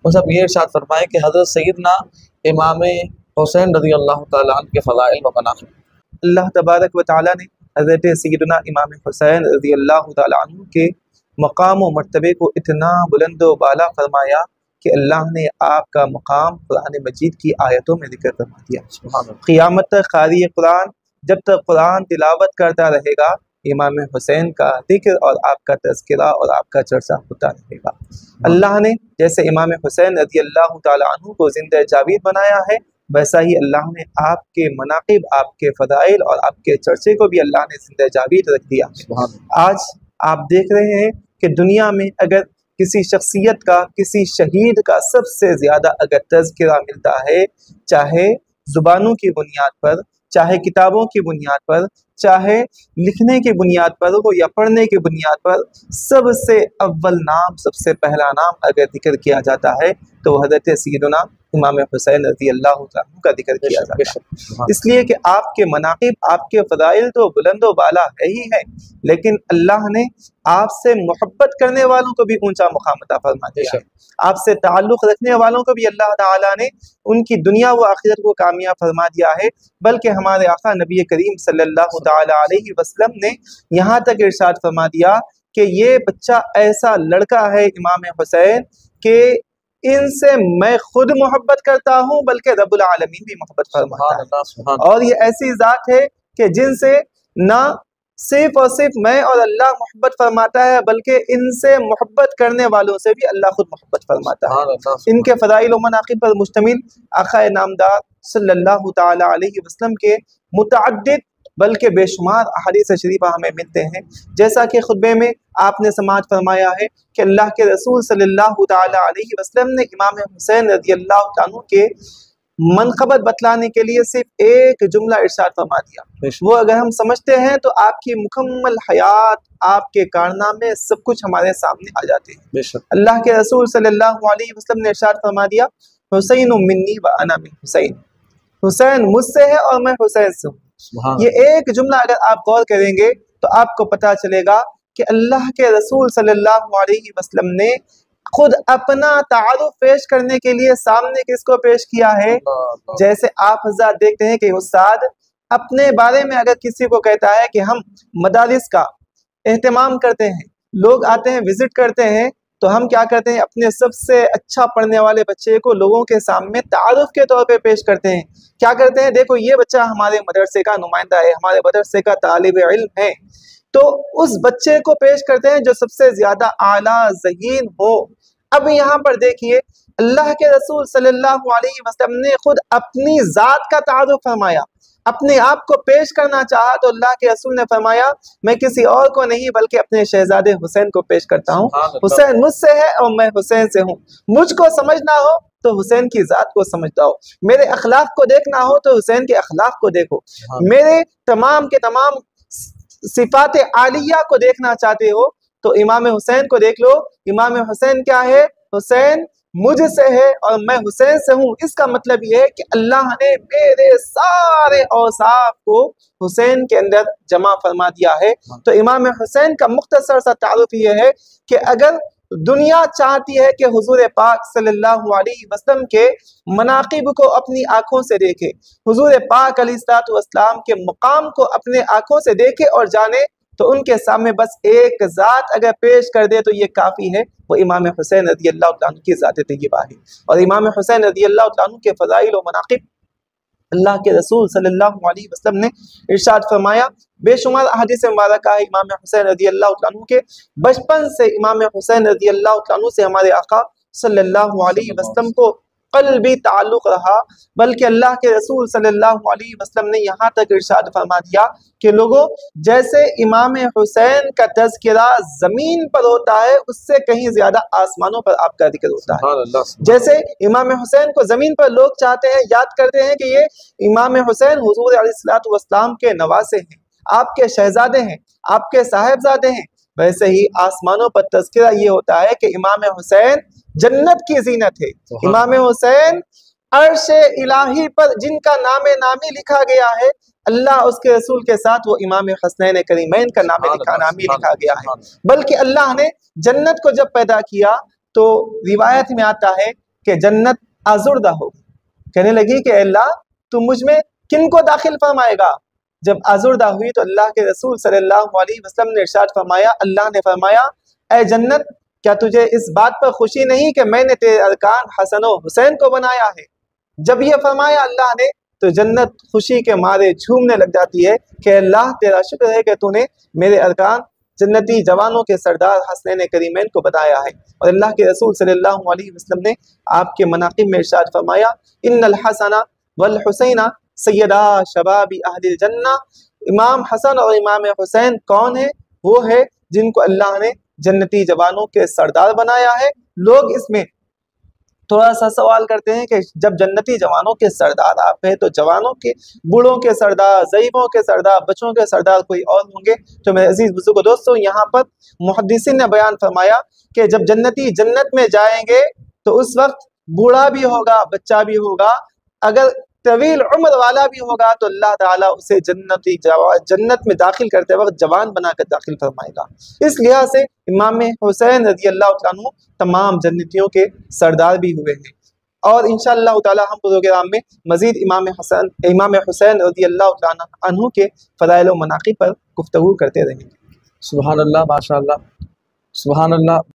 वो सब ये इरशाद फरमाए कि हज़रत सैयदना इमाम हुसैन रज़ी अल्लाह तआला अन्हु के फ़ज़ाइल व मनाक़िब। अल्लाह तबारक व तआला ने हज़रत सैयदना इमाम हुसैन रज़ी अल्लाह तआला अन्हु के मकाम व मर्तबे को इतना बुलंद व बाला फरमाया कि अल्लाह ने आपका मकाम कुरान मजीद की आयतों में ज़िक्र फरमा दिया। क़ियामत तक क़ारी कुरान जब तक कुरान तिलावत करता रहेगा, इमाम हुसैन का ज़िक्र और आपका तज़किरा और आपका चर्चा होता रहेगा। अल्लाह ने जैसे इमाम हुसैन रज़ी अल्लाह तआला अन्हु को ज़िंदा जावीद बनाया है, वैसा ही अल्लाह ने आपके मनाक़िब, आपके फ़ज़ाइल और आपके चर्चे को भी अल्लाह ने ज़िंदा जावीद रख दिया। आज आप देख रहे हैं कि दुनिया में अगर किसी शख्सियत का, किसी शहीद का सबसे ज़्यादा अगर तज़किरा मिलता है, चाहे ज़ुबानों की बुनियाद पर, चाहे किताबों की बुनियाद पर, चाहे लिखने की बुनियाद पर हो या पढ़ने की बुनियाद पर, सबसे अव्वल नाम, सबसे पहला नाम अगर जिक्र किया जाता है तो हज़रत सैयदना इमाम हुसैन रज़ी अल्लाह अन्हु का जिक्र किया जाता है। इसलिए कि आपके मनाक़िब, आपके फ़ज़ाइल तो बुलंदो बाला है ही है, लेकिन अल्लाह ने आपसे मोहब्बत करने वालों को भी ऊंचा मुकाम अता फरमा दिया है। आपसे ताल्लुक़ रखने वालों को भी अल्लाह ताला ने उनकी दुनिया व आखिरत को कामयाब फरमा दिया है। बल्कि हमारे आका नबी करीम सल्लल्लाहु ताला अलैहि वसल्लम ने यहाँ तक इरशाद फरमा दिया कि ये बच्चा ऐसा लड़का है इमाम हुसैन के इनसे मैं खुद मोहब्बत करता हूँ, बल्कि रब्बुल आलमीन भी मोहब्बत फरमाता है। और ये ऐसी ज़ात है कि जिनसे ना सिर्फ और सिर्फ मैं और अल्लाह मोहब्बत फरमाता है, बल्कि इनसे मोहब्बत करने वालों से भी अल्लाह खुद मोहब्बत फरमाता है। इनके फ़ज़ाइल व मनाक़िब पर मुश्तमिल आक़ाए नामदार सल्लल्लाहु ताला अलैहि वसल्लम के मुतअद्दिद बल्कि बेशुमार अहादीस शरीफा हमें मिलते हैं। जैसा कि खुतबे में आपने समाअत फरमाया है कि अल्लाह के रसूल सल्लल्लाहु ताला अलैहि वसल्लम ने इमाम हुसैन रज़ी अल्लाह अन्हु के मनक़बत बतलाने के लिए सिर्फ एक जुमला इरशाद फरमा दिया। वो अगर हम समझते हैं तो आपकी मुकम्मल हयात, आपके कारनामे सब कुछ हमारे सामने आ जाते हैं। अल्लाह के रसूल सल्लल्लाहु अलैहि वसल्लम ने इरशाद फरमा दिया, हुसैन मिन्नी व अना मिन हुसैन, हुसैन मुझसे है और मैं हुसैन से हूँ। ये एक जुमला अगर आप गौर करेंगे तो आपको पता चलेगा कि अल्लाह के रसूल सल्लल्लाहु अलैहि वसल्लम ने खुद अपना तारुफ पेश करने के लिए सामने किसको पेश किया है। जैसे आप हज़रात देखते हैं कि उस्ताद अपने बारे में अगर किसी को कहता है कि हम मदारिस का एहतमाम करते हैं, लोग आते हैं, विजिट करते हैं, तो हम क्या करते हैं, अपने सबसे अच्छा पढ़ने वाले बच्चे को लोगों के सामने तारुफ के तौर पे पेश करते हैं। क्या करते हैं, देखो ये बच्चा हमारे मदरसे का नुमाइंदा है, हमारे मदरसे का तालिब इल्म है। तो उस बच्चे को पेश करते हैं जो सबसे ज्यादा आला ज़हीन हो। अब यहाँ पर देखिए अल्लाह के रसूल सल्लल्लाहु अलैहि वसल्लम ने खुद अपनी जात का तारुफ फरमाया, अपने आप को पेश करना चाहा तो अल्लाह के रसूल ने फरमाया मैं किसी और को नहीं बल्कि अपने शहजादे हुसैन को पेश करता हूँ। हुसैन मुझसे है और मैं हुसैन से हूँ। मुझको समझना हो तो हुसैन की जात को समझता हो, मेरे अखलाक को देखना हो तो हुसैन के अखलाक को देखो, मेरे तमाम के तमाम सिफात आलिया को देखना चाहते हो तो इमाम हुसैन को देख लो। इमाम हुसैन क्या है, हुसैन मुझसे है और मैं हुसैन से हूँ। इसका मतलब यह है कि अल्लाह ने मेरे सारे औसाफ को हुसैन के अंदर जमा फरमा दिया है। तो इमाम हुसैन का मुख्तसर सा तारुफ यह है कि अगर दुनिया चाहती है कि हुजूर पाक सल्लल्लाहु अलैहि वसल्लम के मनाकिब को अपनी आंखों से देखे, हुजूर पाक अलैहिस्सलातु वस्सलाम के मुकाम को अपने आंखों से देखे और जाने, तो उनके सामने बस एक ज़ात अगर पेश कर दे तो ये काफ़ी है, वो इमाम हुसैन रज़ी अल्लाह अन्हु की ज़ात तय्यबा है। और इमाम हुसैन रज़ी अल्लाह अन्हु के फ़ज़ाइल व मनाक़िब अल्लाह के रसूल सल्लल्लाहु अलैहि वसल्लम ने इरशाद फरमाया। बेशुमार अहादीस मुबारक है इमाम हुसैन रज़ी अल्लाह अन्हु के। बचपन से इमाम हुसैन रज़ी अल्लाह अन्हु से हमारे आका सल्लल्लाहु अलैहि वसल्लम को क़ल्बी ताल्लुक़ रहा, बल्कि अल्लाह के रसूल सल्लल्लाहु अलैहि वसल्लम ने यहाँ तक इरशाद फरमा दिया कि लोगों, जैसे इमाम हुसैन का तज़किरा ज़मीन पर होता है उससे कहीं ज़्यादा आसमानों पर आपका जिक्र होता है। जैसे इमाम हुसैन को ज़मीन पर लोग चाहते हैं, याद करते हैं कि ये इमाम हुसैन हुज़ूर अलैहिस्सलातु वस्सलाम के नवासे हैं, आपके शहजादे हैं, आपके साहिबजादे हैं, वैसे ही आसमानों पर तज़किरा ये होता है कि इमाम हुसैन जन्नत की जीनत है। इमाम हुसैन अर्शे इलाही पर जिनका नामे नामी लिखा गया है, अल्लाह उसके रसूल के साथ वो इमाम हसनैन करीमैन का नामी लिखा गया है। बल्कि अल्लाह ने जन्नत को जब पैदा किया तो रिवायत में आता है कि जन्नत आज़ुर्दा हो, कहने लगी कि अल्लाह तू मुझ में किन को दाखिल फरमाएगा। जब आज़ुर्दा हुई तो अल्लाह के रसूल सल्लल्लाहु अलैहि वसल्लम ने इरशाद फरमाया, अल्लाह ने फरमाया, ऐ जन्नत क्या तुझे इस बात पर खुशी नहीं कि मैंने तेरे अरकान हसन और हुसैन को बनाया है। जब ये फरमाया अल्लाह ने तो जन्नत खुशी के मारे झूमने लग जाती है कि अल्लाह तेरा शुक्र है कि तूने मेरे अरकान जन्नती जवानों के सरदार हसनैन करीमैन को बताया है। और अल्लाह के रसूल सल्लल्लाहु अलैहि वसल्लम ने आपके मनाक़िब में इरशाद फरमाया, इन्नल हसना वल हुसैना सैयदा शबाबी अहलिल जन्ना। इमाम हसन और इमाम हुसैन कौन है? वो है जिनको अल्लाह ने जन्नती जवानों के सरदार बनाया है। लोग इसमें थोड़ा सा सवाल करते हैं कि जब जन्नती जवानों के सरदार आप हैं तो जवानों के, बूढ़ों के सरदार, ज़ईफ़ों के सरदार, बच्चों के सरदार कोई और होंगे? तो मेरे अजीज बुजुर्गों दोस्तों, यहाँ पर मुहद्दिसीन ने बयान फरमाया कि जब जन्नती जन्नत में जाएंगे तो उस वक्त बूढ़ा भी होगा, बच्चा भी होगा, अगर तवील उम्र वाला भी होगा तो अल्लाह ताला उसे जन्नत में दाखिल करते वक्त जवान बनाकर दाखिल फरमाएगा। इस लिहाज से इमाम हुसैन रज़ी अल्लाह तआला अन्हु तमाम जन्नतियों के सरदार भी हुए हैं। और इंशाअल्लाह ताला हम प्रोग्राम में मजीद इमाम हुसैन रज़ी अल्लाह तआला अन्हु के फ़ज़ाइल व मनाक़िब पर गुफ्तगू करते रहेंगे। सुभान अल्लाह, माशा अल्लाह, सुभान अल्लाह।